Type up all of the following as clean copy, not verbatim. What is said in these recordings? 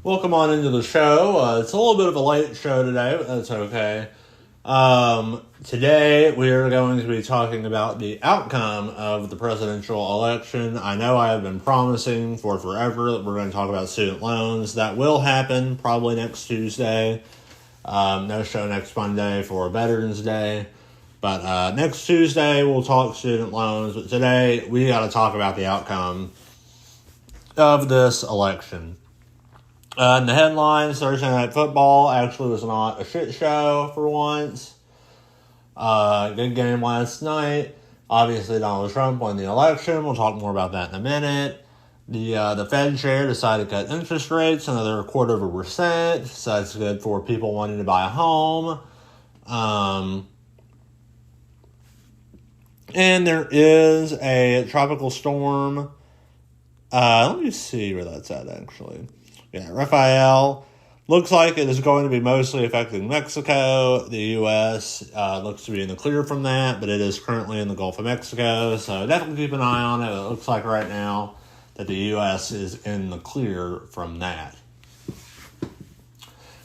Welcome on into the show. It's a little bit of a late show today, but that's okay. Today we are going to be talking about the outcome of the presidential election. I know I have been promising for forever that we're going to talk about student loans. That will happen probably next Tuesday. No show next Monday for Veterans Day. But next Tuesday we'll talk student loans. But today we got to talk about the outcome of this election. In the headlines, Thursday Night Football actually was not a shit show for once. Good game last night. Obviously, Donald Trump won the election. We'll talk more about that in a minute. The Fed chair decided to cut interest rates another 0.25%. So that's good for people wanting to buy a home. And there is a tropical storm. Let me see where that's at, actually. Yeah, Rafael looks like it is going to be mostly affecting Mexico. The U.S. Looks to be in the clear from that, but it is currently in the Gulf of Mexico, so definitely keep an eye on it. It looks like right now that the U.S. is in the clear from that.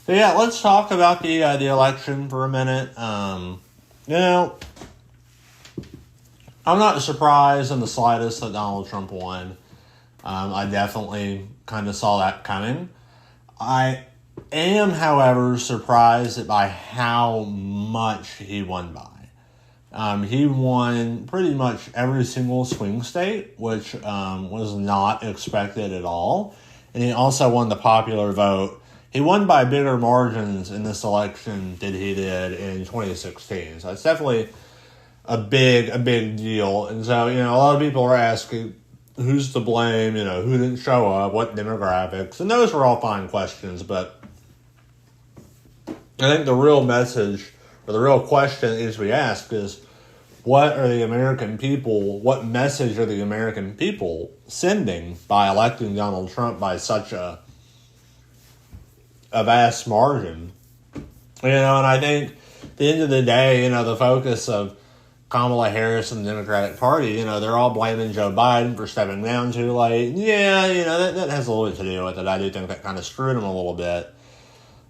So yeah, let's talk about the election for a minute. I'm not surprised in the slightest that Donald Trump won. I definitely kind of saw that coming. I am, however, surprised by how much he won by. He won pretty much every single swing state, which was not expected at all. And he also won the popular vote. He won by bigger margins in this election than he did in 2016. So it's definitely a big deal. And so, a lot of people are asking, who's to blame, who didn't show up, what demographics, and those were all fine questions, but I think the real message, or the real question that needs to be asked is, what message are the American people sending by electing Donald Trump by such a vast margin? And I think at the end of the day, the focus of Kamala Harris and the Democratic Party, they're all blaming Joe Biden for stepping down too late. Yeah, that has a little bit to do with it. I do think that kind of screwed him a little bit.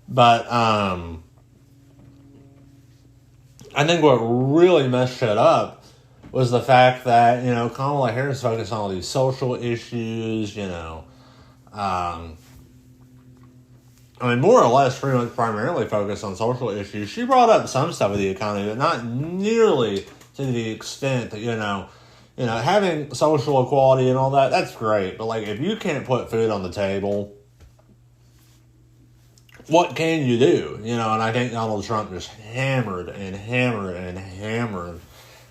But I think what really messed shit up was the fact that, Kamala Harris focused on all these social issues, more or less pretty much primarily focused on social issues. She brought up some stuff with the economy, but not nearly to the extent that, having social equality and all that, that's great. But, if you can't put food on the table, what can you do? And I think Donald Trump just hammered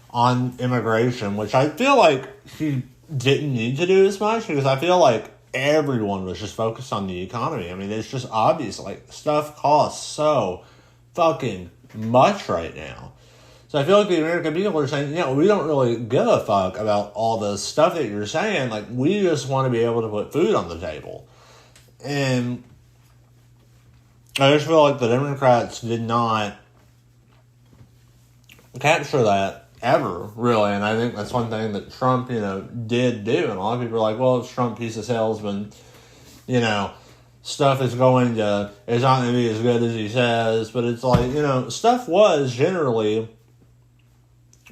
on immigration, which I feel like he didn't need to do as much, because I feel like everyone was just focused on the economy. It's just obvious. Stuff costs so fucking much right now. So I feel like the American people are saying, we don't really give a fuck about all the stuff that you're saying. We just want to be able to put food on the table. And I just feel like the Democrats did not capture that ever, really. And I think that's one thing that Trump, did do. And a lot of people are like, well, it's Trump, he's a salesman. Stuff is not going to be as good as he says. But it's like, stuff was generally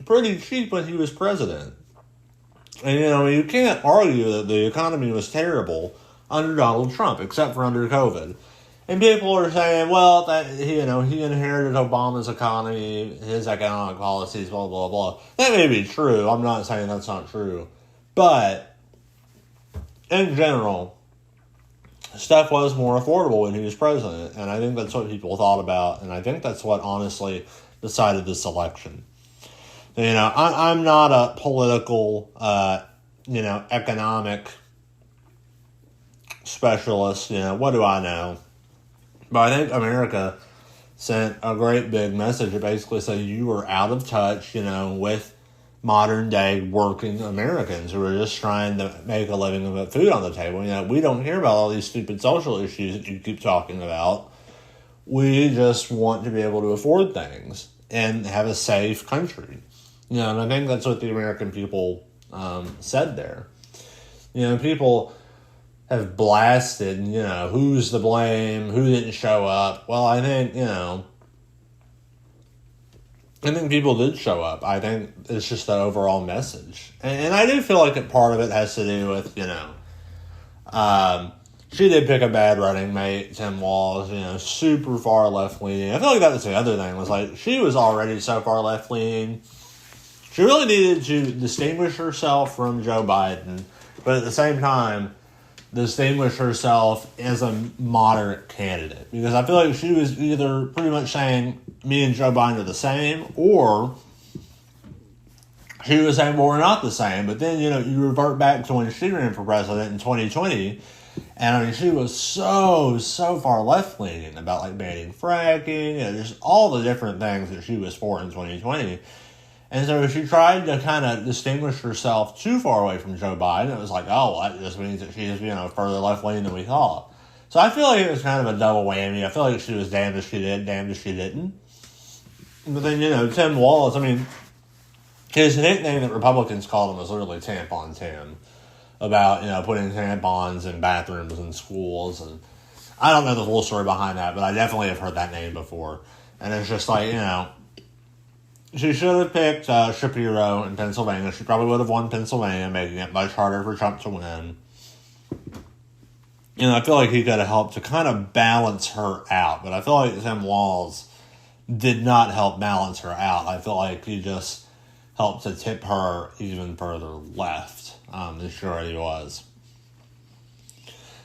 pretty cheap when he was president. And, you can't argue that the economy was terrible under Donald Trump, except for under COVID. And people are saying, well, that he inherited Obama's economy, his economic policies, blah, blah, blah. That may be true. I'm not saying that's not true. But, in general, stuff was more affordable when he was president. And I think that's what people thought about. And I think that's what honestly decided this election. I'm not a political, economic specialist. What do I know? But I think America sent a great big message that basically said you were out of touch, with modern day working Americans who are just trying to make a living and put food on the table. We don't hear about all these stupid social issues that you keep talking about. We just want to be able to afford things and have a safe country. And I think that's what the American people said there. People have blasted, who's to blame, who didn't show up. Well, I think people did show up. I think it's just the overall message. And I do feel like part of it has to do with, she did pick a bad running mate, Tim Walz, super far left-leaning. I feel like that was the other thing, was like, she was already so far left-leaning. She really needed to distinguish herself from Joe Biden, but at the same time, distinguish herself as a moderate candidate. Because I feel like she was either pretty much saying, me and Joe Biden are the same, or she was saying, well, we're not the same. But then, you revert back to when she ran for president in 2020, and I mean, she was so far left-leaning about, like, banning fracking, and just all the different things that she was for in 2020. And so she tried to kind of distinguish herself too far away from Joe Biden. It was like, oh, well, that just means that she's, further left-leaning than we thought. So I feel like it was kind of a double whammy. I feel like she was damned if she did, damned if she didn't. But then, Tim Walz, I mean, his nickname that Republicans called him was literally Tampon Tim, about, putting tampons in bathrooms in schools. And I don't know the full story behind that, but I definitely have heard that name before. And it's just like, she should have picked Shapiro in Pennsylvania. She probably would have won Pennsylvania, making it much harder for Trump to win. I feel like he could have helped to kind of balance her out. But I feel like Tim Walz did not help balance her out. I feel like he just helped to tip her even further left than she already was.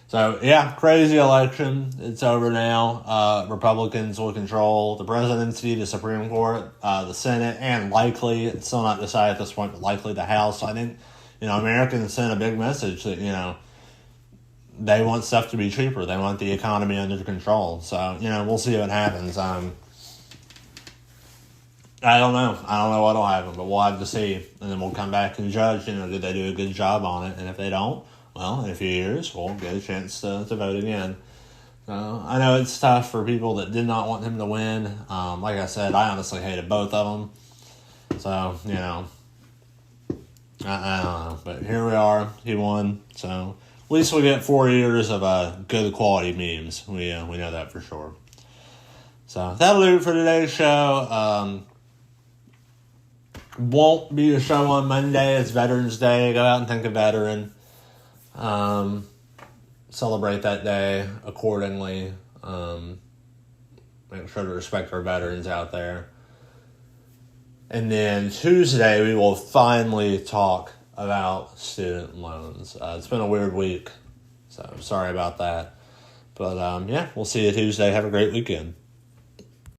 So, yeah, crazy election. It's over now. Republicans will control the presidency, the Supreme Court, the Senate, and likely, it's still not decided at this point, but likely the House. So I think, Americans sent a big message that, they want stuff to be cheaper. They want the economy under control. So, we'll see what happens. I don't know. I don't know what'll happen, but we'll have to see. And then we'll come back and judge, did they do a good job on it? And if they don't, well, in a few years, we'll get a chance to vote again. So, I know it's tough for people that did not want him to win. Like I said, I honestly hated both of them. So, I don't know. But here we are. He won. So, at least we get 4 years of good quality memes. We know that for sure. So, that'll do it for today's show. Won't be a show on Monday. It's Veterans Day. Go out and thank a veteran. Celebrate that day accordingly. Make sure to respect our veterans out there. And then Tuesday, we will finally talk about student loans. It's been a weird week, so sorry about that. But, we'll see you Tuesday. Have a great weekend.